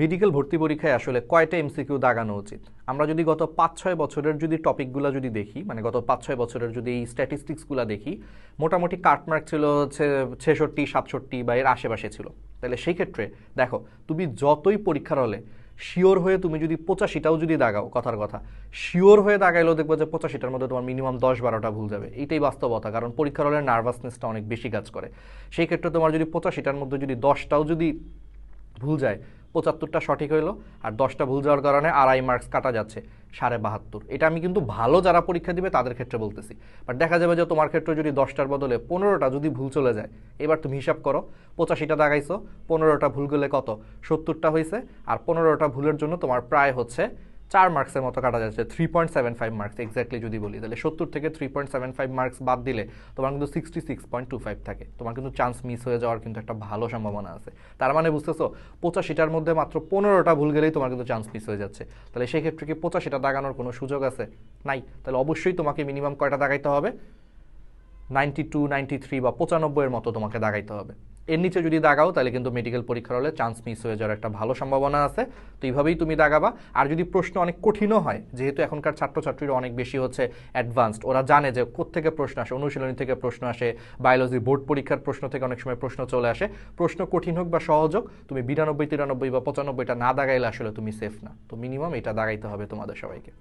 Medical ভর্তি পরীক্ষায় আসলে কয়টা এমসিকিউ দাগানো উচিত? আমরা যদি গত ৫-৬ বছরের যদি টপিকগুলো যদি দেখি, মানে গত ৫-৬ বছরের যদি এই স্ট্যাটিস্টিক্সগুলো দেখি, মোটামুটি কাটমার্ক ছিল হচ্ছে ৬৬, ৬৭ বা এর আশেপাশে ছিল। তাহলে সেই ক্ষেত্রে দেখো, তুমি যতই পরীক্ষার হলে শিওর হয়ে তুমি যদি ৮৫টাও যদি দাগাও, কথার কথা শিওর হয়ে দাগাইলেও দেখবো যে ৮৫টার মধ্যে তোমার মিনিমাম ১০-১২টা ভুল যাবে। এইটাই বাস্তবতা, কারণ পরীক্ষার হলে নার্ভাসনেসটা অনেক বেশি কাজ করে। সেই ক্ষেত্রে তোমার যদি ৮৫টার মধ্যে যদি 10টাও যদি ভুল যায়, ৭৫টা সঠিক হইলো, আর 10টা ভুল যাওয়ার কারণে ২.৫ মার্কস কাটা যাচ্ছে, ৭২.৫। এটা আমি কিন্তু ভালো যারা পরীক্ষা দিবে তাদের ক্ষেত্রে বলতেছি। বাট দেখা যাবে যে তোমার ক্ষেত্রে যদি 10টার বদলে 15টা যদি ভুল চলে যায়, এবার তুমি হিসাব করো, ৮৫টা দাগাইছো, 15টা ভুল গেলে কত? ৭০টা হয়েছে। আর 15টা ভুলের জন্য তোমার প্রায় হচ্ছে 4 মার্কসের মতো কাটা যাচ্ছে, 3.75 মার্কস এক্স্যাক্টলি যদি বলি। তাহলে ৭০ থেকে 3.75 মার্কস বাদ দিলে তোমার কিন্তু 66.25 থাকে। তোমার কিন্তু চান্স মিস হয়ে যাওয়ার কিন্তু একটা ভালো সম্ভাবনা আছে। তার মানে বুঝতেছো, ৮৫টার মধ্যে মাত্র 15টা ভুল গেলেই তোমার কিন্তু চান্স মিস হয়ে যাচ্ছে। তাহলে সেই ক্ষেত্রে কি ৮৫টা দাগানোর কোনো সুযোগ আছে? নাই। তাহলে অবশ্যই তোমাকে মিনিমাম কয়টা দাগাইতে হবে? 92, 93 বা 95-এর মতো তোমাকে দাগাইতে হবে। এর নিচে যদি দাগাও তাহলে কিন্তু মেডিকেল পরীক্ষার হলে চান্স মিস হয়ে যাওয়ার একটা ভালো সম্ভাবনা আছে। তো এইভাবেই তুমি দাগাবা। আর যদি প্রশ্ন অনেক কঠিনও হয়, যেহেতু এখনকার ছাত্রছাত্রীরা অনেক বেশি হচ্ছে অ্যাডভান্সড, ওরা জানে যে কোত্থেকে প্রশ্ন আসে, অনুশীলনী থেকে প্রশ্ন আসে, বায়োলজি বোর্ড পরীক্ষার প্রশ্ন থেকে অনেক সময় প্রশ্ন চলে আসে। প্রশ্ন কঠিন হোক বা সহজ হোক, তুমি 92, 93 বা 95টা না দাগাইলে আসলে তুমি সেফ না। তো মিনিমাম এটা দাগাইতে হবে তোমাদের সবাইকে।